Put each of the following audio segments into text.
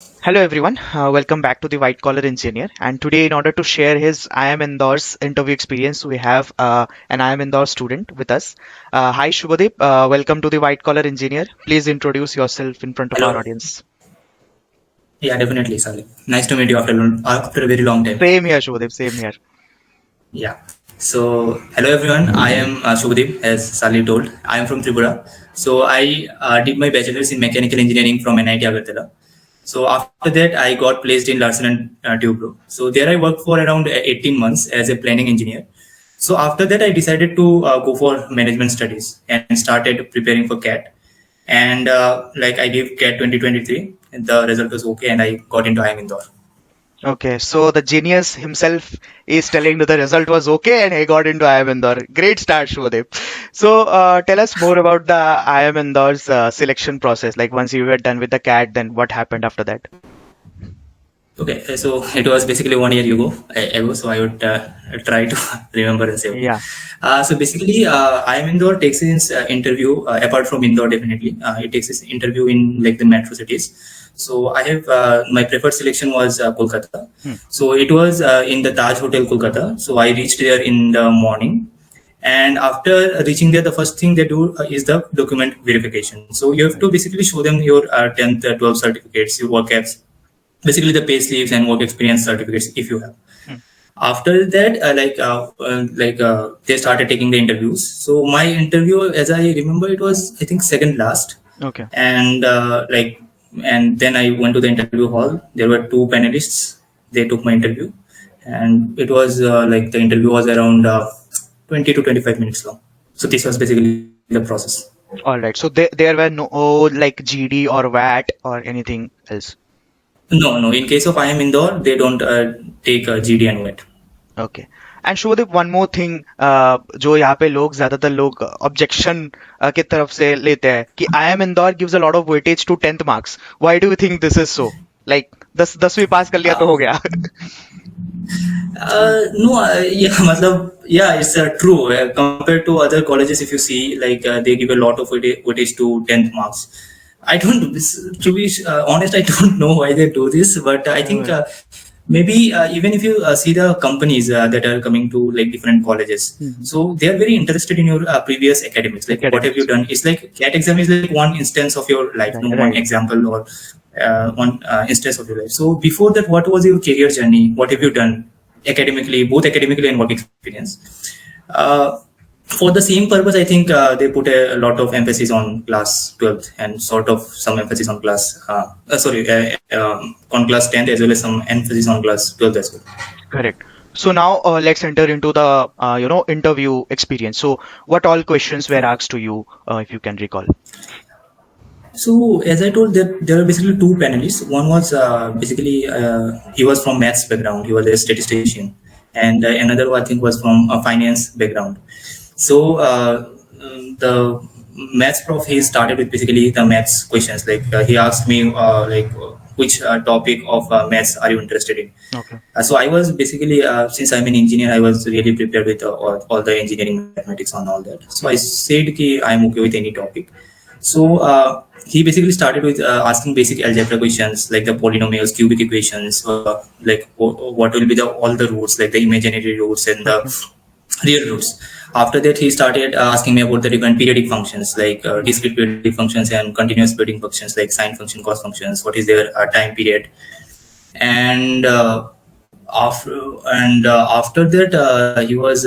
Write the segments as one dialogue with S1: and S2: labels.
S1: Hello everyone, welcome back to the White Collar Engineer. And today, in order to share his IIM Indore's interview experience, we have an IIM Indore student with us. Hi Shubhadeep, welcome to the White Collar Engineer. Please introduce yourself in front of our
S2: Hello.
S1: audience.
S2: Yeah, definitely, Saleh. Nice to meet you after a very long time.
S1: Same here, Shubhadeep, same here.
S2: Yeah. So, hello everyone. I am Shubhadeep, as Saleh told. I am from Tripura. So, I did my bachelor's in mechanical engineering from NIT Agartala. So, after that, I got placed in Larsen and Toubro. So, there I worked for around 18 months as a planning engineer. So, after that, I decided to go for management studies and started preparing for CAT. And like I gave CAT 2023, and the result was okay, and I got into IIM Indore.
S1: Okay, so the genius himself is telling that the result was okay and he got into IIM Indore. Great start, Shubhadeep. So tell us more about the IIM Indore's selection process. Like once you were done with the CAT, then what happened after that?
S2: Okay, so it was basically 1 year ago, so I would try to remember the same.
S1: Yeah.
S2: So basically, IIM Indore takes its interview, apart from Indore, definitely. It takes its interview in like the metro cities. So I have my preferred selection was Kolkata.
S1: Hmm.
S2: So it was in the Taj Hotel, Kolkata. So I reached there in the morning. And after reaching there, the first thing they do is the document verification. So you have to basically show them your 10th, 12th certificates, your work apps, basically the pay slips and work experience certificates if you have.
S1: Hmm.
S2: After that, they started taking the interviews. So my interview, as I remember, it was I think second last.
S1: Okay.
S2: And and then I went to the interview hall. There were two panelists. They took my interview, and it was the interview was around 20 to 25 minutes long. So this was basically the process.
S1: All right. So there were no like GD or VAT or anything else.
S2: No. In case of IIM Indore, they don't take GD and WET.
S1: Okay. And Shubhdeep one more thing जो यहाँ पे लोग ज्यादातर लोग objection की तरफ से लेते हैं कि IIM Indore gives a lot of weightage to 10th marks why do you think this is so like 10वीं पास कर लिया तो हो गया
S2: No, yeah, matlab, yeah, it's true. Compared to other colleges, if you see, they give a lot of weightage to 10th marks. I don't, to be honest, I don't know why they do this, but I think maybe even if you see the companies that are coming to like different colleges, so they are very interested in your previous academics. Like, what have you
S1: academics
S2: done? It's like CAT exam is like one instance of your life, no one
S1: right
S2: example or one instance of your life. So before that, what was your career journey? What have you done academically, both academically and work experience? Uh, for the same purpose, I think they put a lot of emphasis on class 12th and sort of some emphasis on on class 10th as well as some emphasis on class 12th as well.
S1: correct so now let's enter into the interview experience so what all questions were asked to you if you can recall
S2: So as I told, there are basically two panelists. One was basically he was from maths background. He was a statistician, and another I think was from a finance background. So the maths prof, he started with basically the maths questions. Like he asked me which topic of maths are you interested in.
S1: okay
S2: So I was basically since I'm an engineer, I was really prepared with all the engineering mathematics on all that. So I said ki I'm okay with any topic. So he basically started with asking basic algebra questions like the polynomials, cubic equations, what will be the all the roots, like the imaginary roots and the
S1: okay
S2: real roots. After that, he started asking me about the different periodic functions like discrete periodic functions and continuous periodic functions like sine function, cos functions. What is their time period? And after that, he was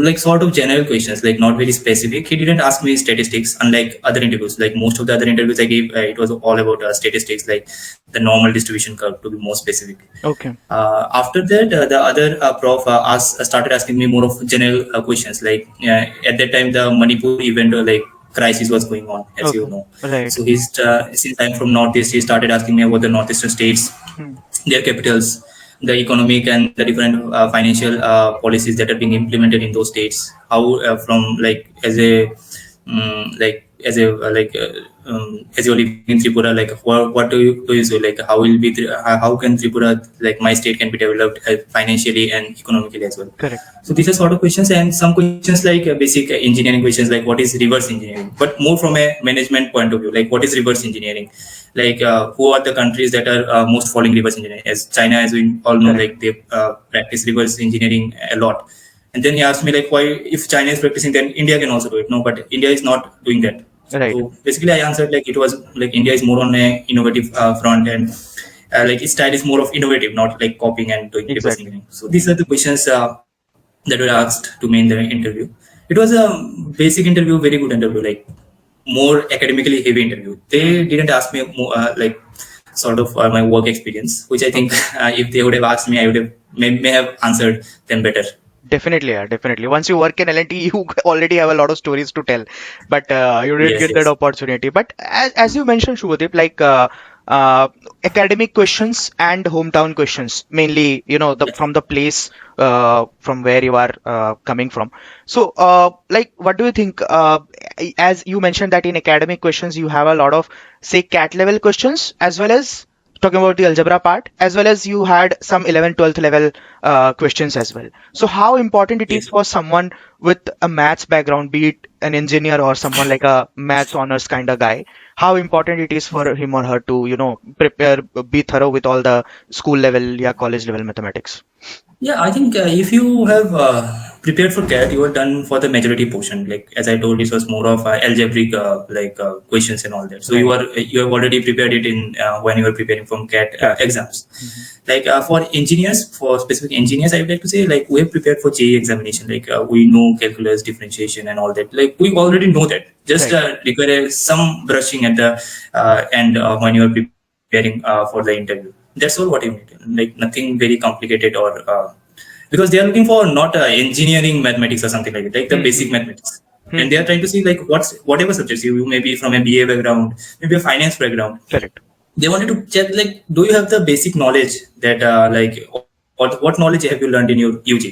S2: like sort of general questions, like not very specific. He didn't ask me statistics, unlike other interviews. Like most of the other interviews I gave, it was all about statistics, like the normal distribution curve, to be more specific.
S1: okay
S2: After that, the other prof started asking me more of general questions. Like at that time, the Manipur event crisis was going on, as you
S1: okay
S2: know.
S1: right
S2: So he's since I'm from Northeast, he started asking me about the northeastern states,
S1: Hmm.
S2: their capitals, the economic and the different financial policies that are being implemented in those states. How from like as a as you're living in Tripura, like what do you say? Like how can Tripura, like my state, can be developed financially and economically as well?
S1: Correct.
S2: So these are sort of questions, and some questions like basic engineering questions, like what is reverse engineering, but more from a management point of view, like what is reverse engineering, like who are the countries that are most following reverse engineering? As China, as we all know,
S1: Correct.
S2: like they practice reverse engineering a lot. And then he asked me like, why, if China is practicing, then India can also do it? No, but India is not doing that.
S1: Right.
S2: So basically, I answered like it was like India is more on a innovative front, and like its style is more of innovative, not like copying and doing reverse
S1: Exactly.
S2: engineering. So these are the questions that were asked to me in the interview. It was a basic interview, very good interview, like more academically heavy interview. They didn't ask me more, like sort of my work experience, which I think
S1: Okay.
S2: if they would have asked me, I would have may have answered them better.
S1: Definitely, yeah, definitely. Once you work in L&T, you already have a lot of stories to tell, but you didn't
S2: Yes,
S1: get that
S2: yes,
S1: opportunity. But as you mentioned, Shubhadeep, like uh, academic questions and hometown questions, mainly, the
S2: yeah.
S1: from the place from where you are coming from. So, like, what do you think? As you mentioned that in academic questions, you have a lot of, say, CAT level questions, as well as talking about the algebra part, as well as you had some 11th, 12th level questions as well. So how important it is
S2: Yes.
S1: for someone with a maths background, be it an engineer or someone like a maths honors kind of guy, how important it is for him or her to, prepare, be thorough with all the school level, yeah, college level mathematics.
S2: Yeah, I think if you have prepared for CAT, you are done for the majority portion. Like as I told, this was more of algebraic questions and all that. So
S1: Right.
S2: you have already prepared it in when you are preparing from CAT
S1: Cat.
S2: exams.
S1: Mhm.
S2: Like for engineers, for specific engineers, I would like to say like we have prepared for JEE examination. Like we know calculus, differentiation, and all that. Like we already know that. Just
S1: Right.
S2: require some brushing at the end when you are preparing for the interview. That's all what you need. Like nothing very complicated or because they are looking for not engineering mathematics or something like the basic
S1: Mm-hmm.
S2: mathematics, and they are trying to see like whatever subjects you may be from a BA background, maybe a finance background.
S1: Correct.
S2: They wanted to check like, do you have the basic knowledge that like what knowledge have you learned in your UG?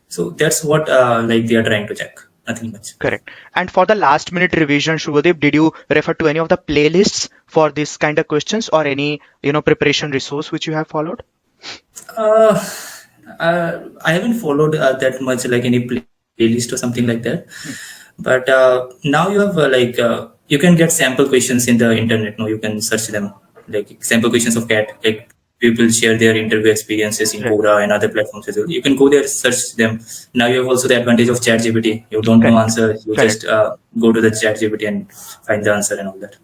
S2: So that's what like they are trying to check. Nothing much.
S1: Correct. And for the last minute revision, Shubhadeep, did you refer to any of the playlists for this kind of questions or any, preparation resource which you have followed?
S2: Uh, I haven't followed that much like any playlist or something like that.
S1: Hmm.
S2: But now you have you can get sample questions in the internet. No, you can search them like sample questions of CAT. Like people share their interview experiences in
S1: Right.
S2: Quora and other platforms as well. You can go there, search them. Now you have also the advantage of ChatGPT. You don't know
S1: Correct.
S2: answer, you
S1: Correct.
S2: just go to the ChatGPT and find the answer and all that.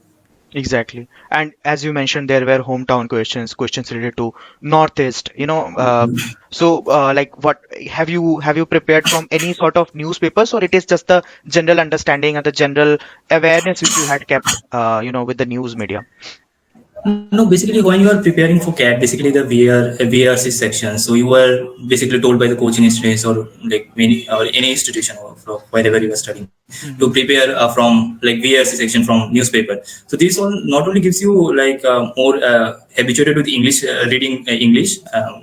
S1: Exactly. And as you mentioned, there were hometown questions, questions related to Northeast, so like what have you prepared from any sort of newspapers, or it is just the general understanding and the general awareness which you had kept, with the news media?
S2: No, basically, when you are preparing for CAT, basically the VRC section. So you were basically told by the coaching institutes or like many or any institution or from wherever you are studying to
S1: Hmm.
S2: prepare from like VRC section from newspaper. So this all not only gives you like more habituated with English reading English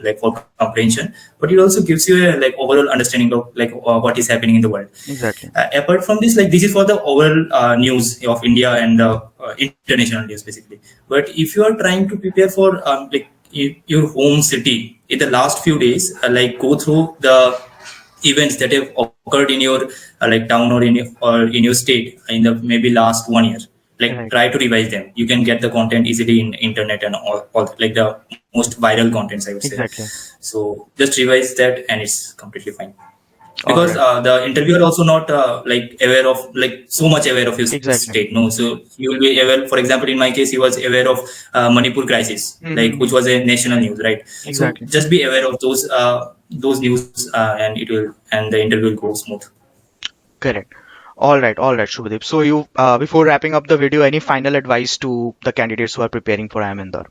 S2: like for comprehension, but it also gives you a like overall understanding of like what is happening in the world.
S1: Exactly.
S2: Apart from this, like this is for the overall news of India and international news basically. But if you are trying to prepare for your home city in the last few days, like go through the events that have occurred in your like town or in your state in the maybe last 1 year. Like
S1: Right.
S2: try to revise them. You can get the content easily in internet and all like the most viral contents, I would say.
S1: Exactly.
S2: So just revise that and it's completely fine,
S1: All
S2: because
S1: right.
S2: the interviewer also not like aware of like so much aware of your
S1: Exactly.
S2: state. No, so you will be aware. For example, in my case, he was aware of Manipur crisis, like which
S1: Hmm.
S2: was a national news, right? So
S1: Exactly.
S2: just be aware of those news, and it will and the interview will go smooth.
S1: Correct. All right, Shubhadeep. So you, before wrapping up the video, any final advice to the candidates who are preparing for IIM Indore?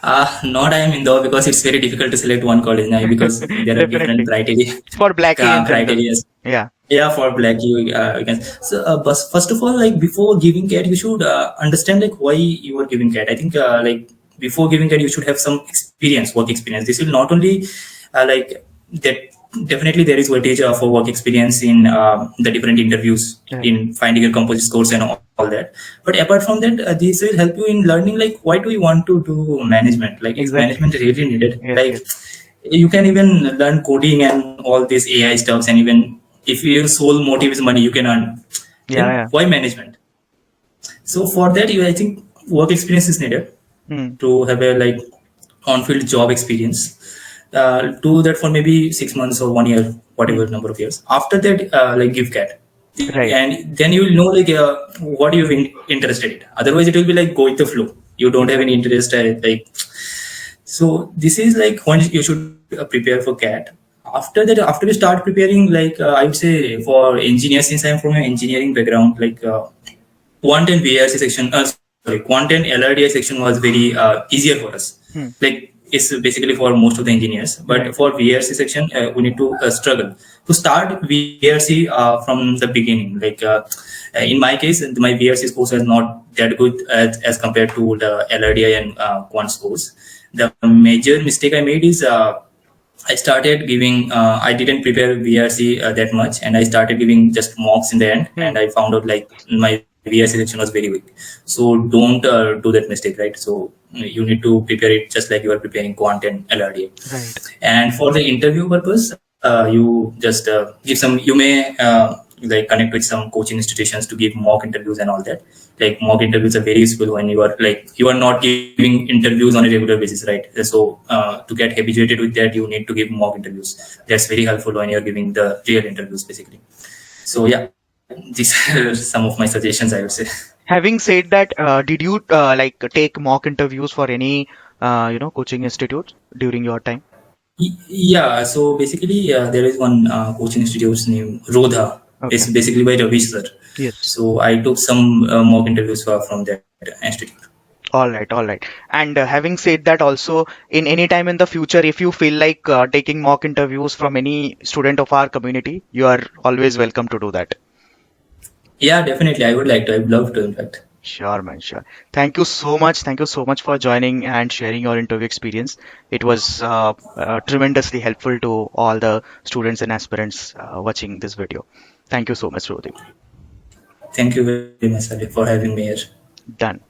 S2: Not I am Indore, because it's very difficult to select one college now because there are different
S1: Definitely.
S2: criteria.
S1: For BLACKI in general.
S2: Criteria.
S1: Yeah.
S2: Yeah, for BLACKI, you can. So, but first of all, like before giving CAT, you should understand like why you are giving CAT. I think like before giving CAT, you should have some experience, work experience. This will not only like that definitely there is weightage for work experience in the different interviews
S1: Right.
S2: in finding your composite scores and all that. But apart from that, this will help you in learning like why do you want to do management? Like is
S1: Exactly.
S2: management really needed?
S1: Yes,
S2: Like
S1: yes.
S2: you can even learn coding and all this AI stuffs, and even if your sole motive is money, you can earn.
S1: Yeah,
S2: Then
S1: yeah.
S2: why management? So for that, I think work experience is needed
S1: Hmm.
S2: to have a like on-field job experience. Do that for maybe 6 months or 1 year,
S1: Hmm.
S2: whatever number of years. After that, like give cat,
S1: Right.
S2: and then you will know like what you're interested in. Otherwise, it will be like go with the flow. You don't have any
S1: Exactly.
S2: interest, like so. This is like when you should prepare for cat. After that, after you start preparing, like I would say for engineers, since I'm from an engineering background, like quant and VRC section, sorry, quant and LRDI section was very easier for us.
S1: Hmm.
S2: Like it's basically for most of the engineers, but
S1: Right.
S2: for VRC section, we need to struggle to start VRC from the beginning. Like in my case, my VRC scores are not that good as compared to the LRDI and quant scores. The major mistake I made is I started giving, I didn't prepare VRC that much, and I started giving just mocks in the end,
S1: Hmm.
S2: and I found out like my VRC section was very weak. So don't do that mistake, right? So you need to prepare it just like you are preparing quant and LRDA.
S1: Right.
S2: And for the interview purpose, you just give some, you may like connect with some coaching institutions to give mock interviews and all that. Like mock interviews are very useful when you are like you are not giving interviews on a regular basis, right? So to get habituated with that, you need to give mock interviews. That's very helpful when you're giving the real interviews, basically. So yeah, these are some of my suggestions, I would say.
S1: Having said that, did you like take mock interviews for any coaching institutes during your time?
S2: Yeah, so basically, there is one coaching institute named Rodha.
S1: Okay.
S2: It's basically by Ravi sir.
S1: Yes.
S2: So I took some mock interviews from that institute.
S1: All right, all right. And having said that, also in any time in the future, if you feel like taking mock interviews from any student of our community, you are always welcome to do that.
S2: Yeah, definitely. I would like to. I'd love to, in fact.
S1: Sure, man, sure. Thank you so much. Thank you so much for joining and sharing your interview experience. It was tremendously helpful to all the students and aspirants watching this video. Thank you so much, Rodip.
S2: Thank you very much, Ali, for having me here.
S1: Done.